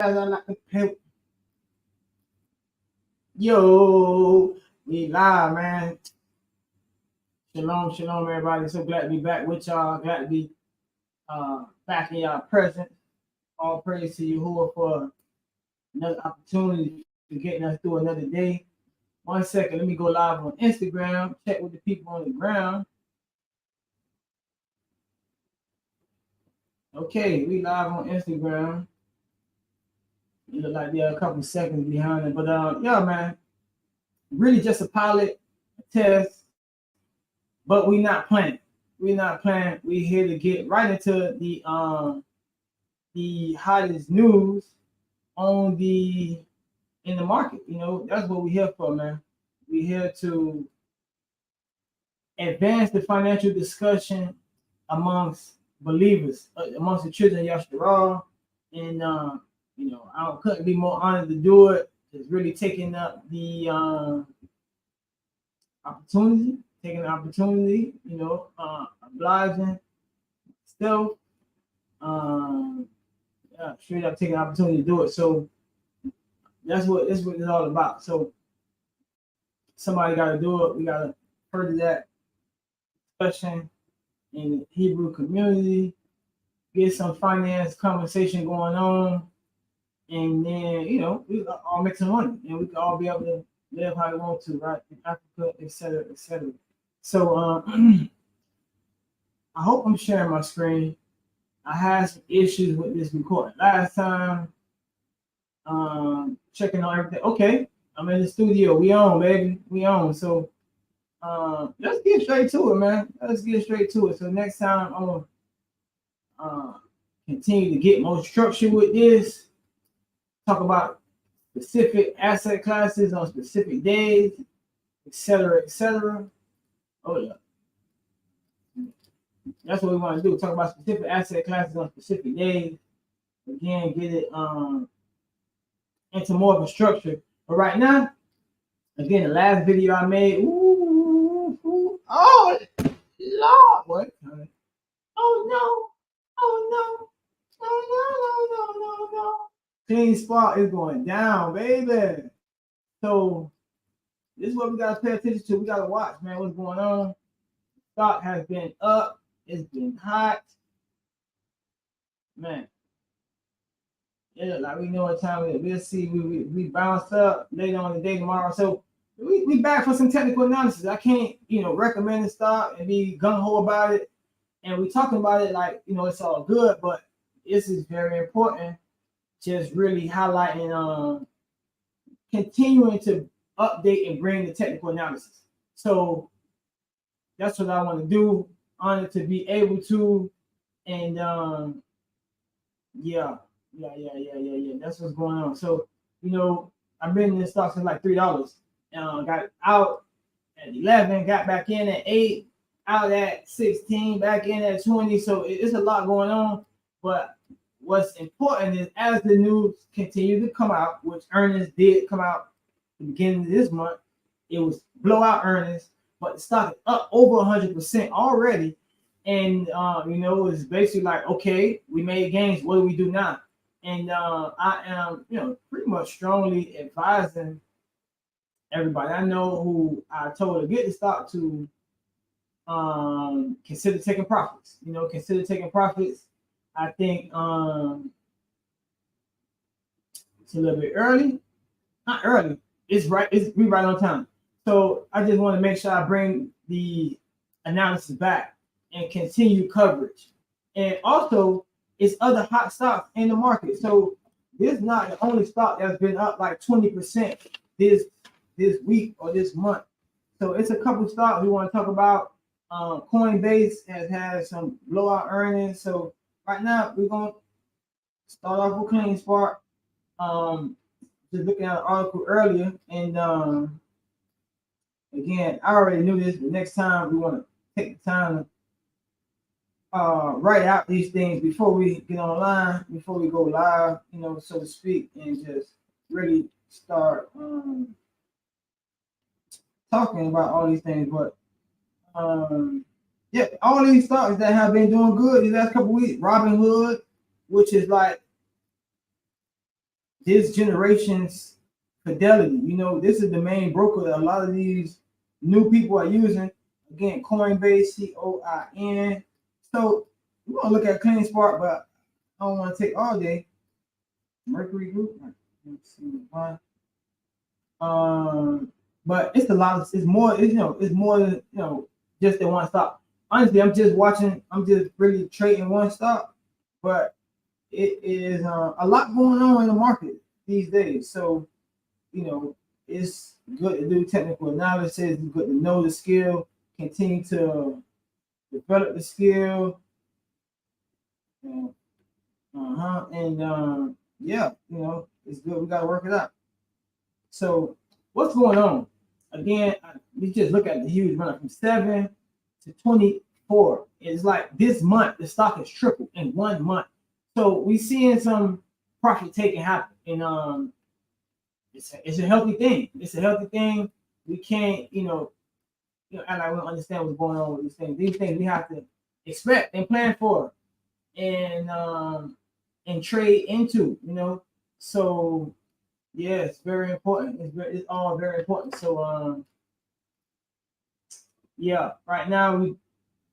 As I like to pimp. Yo, we live, man. Shalom, shalom, everybody. So glad to be back with y'all. Glad to be back in y'all presence. All praise to Yahuwah for another opportunity to getting us through another day. 1 second, let me go live on Instagram. Check with the people on the ground. Okay, we live on Instagram. It look like they're a couple seconds behind it, but yeah, man. Really just a pilot, a test, but we not playing. We're not playing. We're here to get right into the hottest news on in the market. You know, that's what we're here for, man. We're here to advance the financial discussion amongst believers, amongst the children of Yashtarah. And you know, I couldn't be more honored to do it. It's really taking up the opportunity, you know, obliging still, straight up taking the opportunity to do it. So that's what it's all about. So somebody got to do it. We got to further that discussion in the Hebrew community, get some finance conversation going on, and then, you know, we all make some money, and we can all be able to live how we want to, right? In Africa, etc., etc. So I hope I'm sharing my screen. I had some issues with this recording last time. Checking on everything. Okay, I'm in the studio. We on, baby. We on. So let's get straight to it, man. Let's get straight to it. So next time I'm gonna continue to get more structure with this. Talk about specific asset classes on specific days, etc., etc. Oh yeah. That's what we want to do. Talk about specific asset classes on specific days. Again, get it into more of a structure. But right now, again, the last video I made, oh Lord, what? Oh no, oh no, no. Clean spot is going down, baby. So this is what we gotta pay attention to. We gotta watch, man, what's going on. Stock has been up. It's been hot, man. Yeah, like we know what time it is. We'll see. We bounced up later on the day tomorrow. So we back for some technical analysis. I can't, you know, recommend the stock and be gung-ho about it. And we talking about it like, you know, it's all good, but this is very important. Just really highlighting continuing to update and bring the technical analysis. So that's what I want to do. Honored to be able to, and yeah. That's what's going on. So, you know, I've been in this stock since like $3. Got out at 11, got back in at 8, out at 16, back in at 20. So it's a lot going on. But what's important is as the news continue to come out, which earnings did come out at the beginning of this month, it was blowout earnings, but the stock is up over 100% already. And you know, it's basically like, okay, we made gains. What do we do now? And I am, you know, pretty much strongly advising everybody I know who I told to get the stock to consider taking profits. You know, consider taking profits. I think it's a little bit early. Not early. It's right. We right on time. So I just want to make sure I bring the analysis back and continue coverage. And also, it's other hot stocks in the market. So this is not the only stock that's been up like 20% this week or this month. So it's a couple stocks we want to talk about. Coinbase has had some blowout earnings. So right now we're gonna start off with Clean Spark. Just looking at an article earlier, and again, I already knew this, but next time we want to take the time to write out these things before we get online, before we go live, you know, so to speak, and just really start talking about all these things. But yeah, all these stocks that have been doing good these last couple weeks, Robinhood, which is like this generation's fidelity. You know, this is the main broker that a lot of these new people are using. Again, Coinbase, COIN. So we're gonna look at CleanSpark, but I don't want to take all day. Mercury Group. Let's see why. But it's a lot. It's more. It's more than just the one stock. Honestly, I'm just watching. I'm just really trading one stock, but it is a lot going on in the market these days. So it's good to do technical analysis. It's good to know the skill. Continue to develop the skill. And yeah, it's good. We got to work it out. So what's going on? Again, we just look at the huge run from 7 to 24. It's like this month the stock has tripled in 1 month. So we seeing some profit taking happen, and it's a healthy thing. It's a healthy thing. We can't and I don't understand what's going on with these things. These things we have to expect and plan for, and trade into. So yeah, it's very important. It's all very important. So yeah, right now we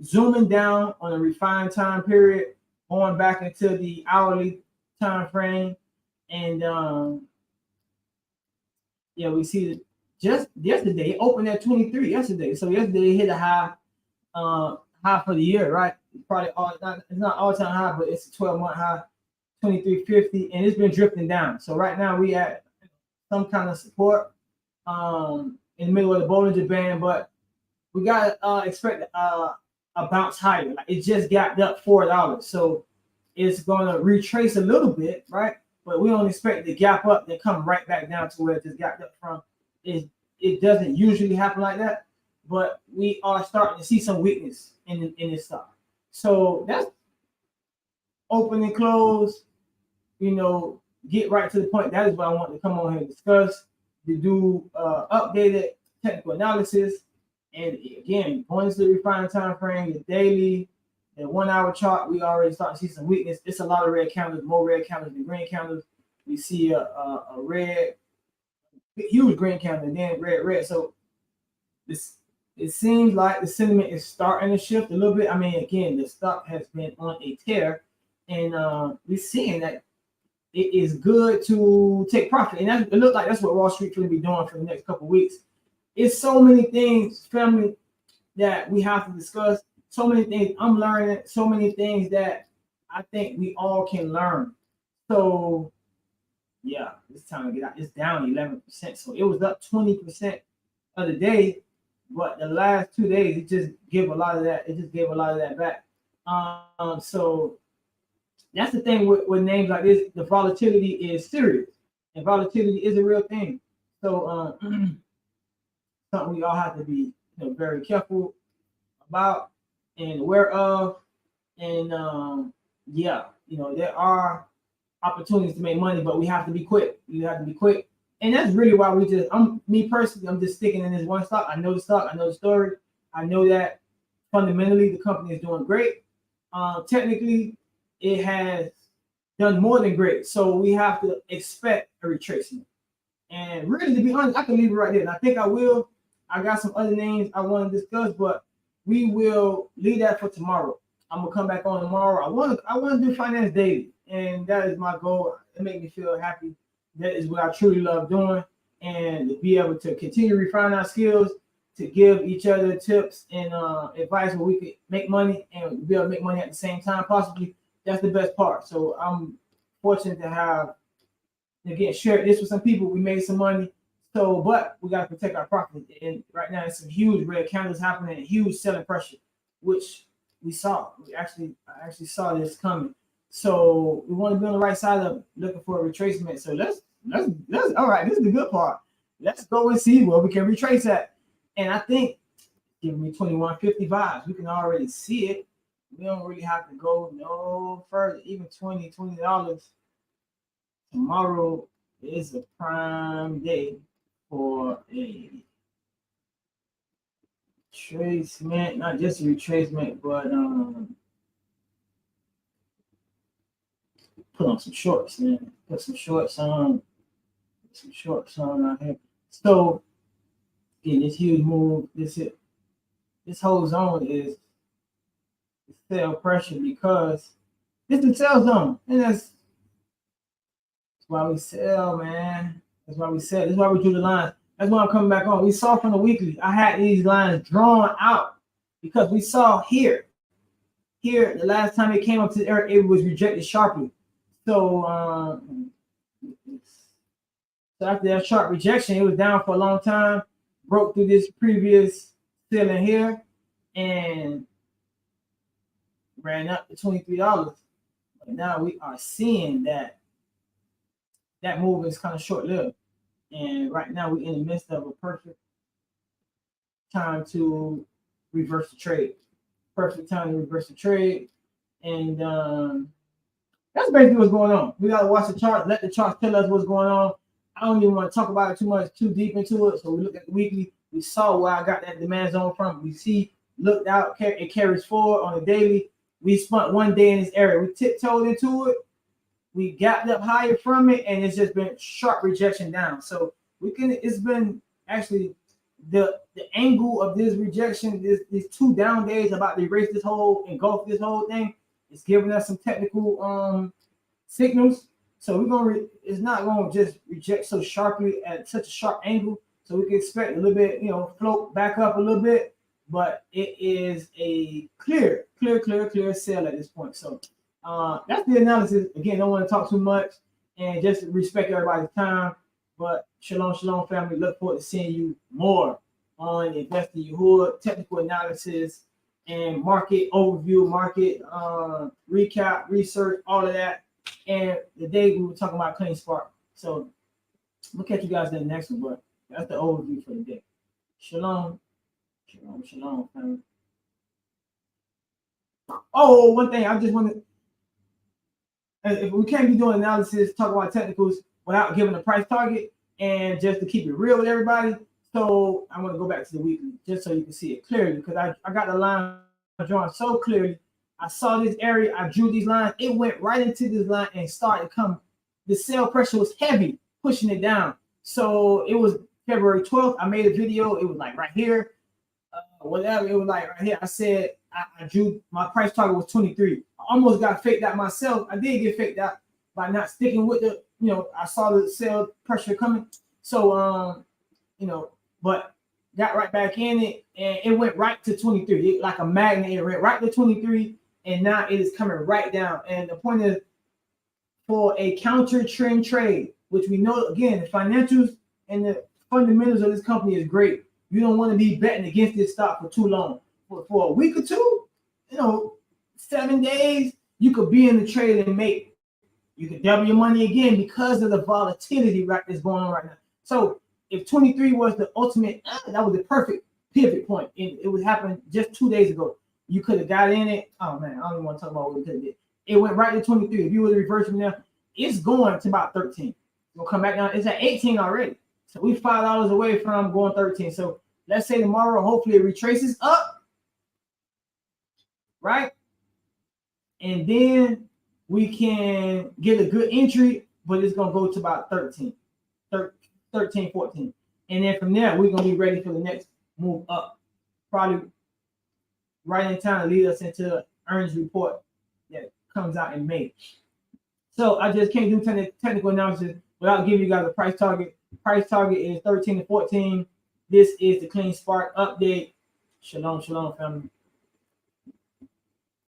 zooming down on a refined time period, going back into the hourly time frame, and yeah, we see that just yesterday it opened at 23 yesterday. So yesterday it hit a high for the year, right? It's probably it's not all time high, but it's a 12-month high, 23.50, and it's been drifting down. So right now we at some kind of support in the middle of the Bollinger Band, but we got to expect a bounce higher. Like it just gapped up $4, so it's going to retrace a little bit, right? But we don't expect the gap up to come right back down to where it just gapped up from. It doesn't usually happen like that, but we are starting to see some weakness in this stock. So that's open and close. Get right to the point. That is what I want to come on here and discuss. To do updated technical analysis, and again, going to the refined time frame, the daily, the 1 hour chart, we already start to see some weakness. It's a lot of red candles, more red candles than green candles. We see a red, huge green candle, and then red. So it seems like the sentiment is starting to shift a little bit. I mean, again, the stock has been on a tear, and we're seeing that it is good to take profit. And it looks like that's what Wall Street's going to be doing for the next couple of weeks. It's so many things, family, that we have to discuss. So many things I'm learning, so many things that I think we all can learn. So yeah, it's time to get out. It's down 11%. So it was up 20% of the day, but the last 2 days it just gave a lot of that. It just gave a lot of that back. So that's the thing with names like this. The volatility is serious, and volatility is a real thing. So something we all have to be very careful about and aware of. And yeah, there are opportunities to make money, but we have to be quick. You have to be quick, and that's really why me personally, I'm just sticking in this one stock. I know the stock, I know the story, I know that fundamentally the company is doing great. Technically, it has done more than great, so we have to expect a retracement. And really, to be honest, I can leave it right there, and I think I will. I got some other names I want to discuss, but we will leave that for tomorrow. I'm gonna come back on tomorrow. I want to do finance daily, and that is my goal. It makes me feel happy. That is what I truly love doing, and to be able to continue to refine our skills, to give each other tips and advice where we could make money and be able to make money at the same time, possibly. That's the best part. So I'm fortunate to have again shared this with some people. We made some money. So, but we got to protect our profit. And right now, it's some huge red candles happening and huge selling pressure, which we saw. I actually saw this coming. So we want to be on the right side of looking for a retracement. So let's all right. This is the good part. Let's go and see where we can retrace at. And I think giving me 21.50 vibes. We can already see it. We don't really have to go no further. Even $20 tomorrow is a prime day for a retracement, not just a retracement, but put on some shorts, man. Put some shorts on. Some shorts on out here. So again, this huge move. This whole zone is sell pressure because this is the sell zone, and that's why we sell, man. That's why we sell. That's why we drew the lines. That's why I'm coming back on. We saw from the weekly. I had these lines drawn out because we saw here the last time it came up to the area, it was rejected sharply. So so after that sharp rejection, it was down for a long time, broke through this previous ceiling here, and ran up to $23. But now we are seeing that move is kind of short-lived. And right now we're in the midst of a perfect time to reverse the trade. Perfect time to reverse the trade. And that's basically what's going on. We got to watch the chart, let the charts tell us what's going on. I don't even want to talk about it too deep into it. So we look at the weekly. We saw where I got that demand zone from. We see, looked out, it carries forward on the daily. We spent one day in this area. We tiptoed into it. We got up higher from it, and it's just been sharp rejection down. So it's been actually the angle of this rejection, these 2 down days about to erase this whole, engulf this whole thing. It's giving us some technical signals. So it's not going to just reject so sharply at such a sharp angle. So we can expect a little bit, float back up a little bit, but it is a clear sell at this point. So that's the analysis. Again, don't want to talk too much and just respect everybody's time. But shalom, family. Look forward to seeing you more on Invest in Your Hood, technical analysis, and market overview, market recap, research, all of that. And today we were talking about Clean Spark. So we'll catch you guys in the next one, but that's the overview for the day. Shalom, family. Oh, one thing I just want to, if we can't be doing analysis, talk about technicals without giving a price target, and just to keep it real with everybody. So I'm going to go back to the weekly just so you can see it clearly, because I got the line drawn so clearly. I saw this area, I drew these lines, it went right into this line and started to come. The sell pressure was heavy, pushing it down. So it was February 12th. I made a video. It was like right here, whatever. It was like right here. I said I drew, my price target was 23. I almost got faked out myself. I did get faked out by not sticking with the, I saw the sell pressure coming. So, but got right back in it, and it went right to 23. Like a magnet, it went right to 23. And now it is coming right down. And the point is, for a counter trend trade, which we know, again, the financials and the fundamentals of this company is great. You don't want to be betting against this stock for too long. For a week or two, 7 days, you could be in the trade and you could double your money again because of the volatility that's going on right now. So if 23 was the ultimate, that was the perfect pivot point. And it would happen just 2 days ago. You could have got in it. Oh man, I don't even want to talk about what we could have did. It went right to 23. If you were to reverse from there, it's going to about 13. We'll come back down. It's at 18 already. So we $5 away from going 13. So let's say tomorrow, hopefully it retraces up, right? And then we can get a good entry, but it's going to go to about 13, 14. And then from there, we're going to be ready for the next move up. Probably right in time to lead us into the earnings report that comes out in May. So I just can't do technical analysis without giving you guys a price target. Price target is 13 to 14. This is the Clean Spark update. Shalom, family.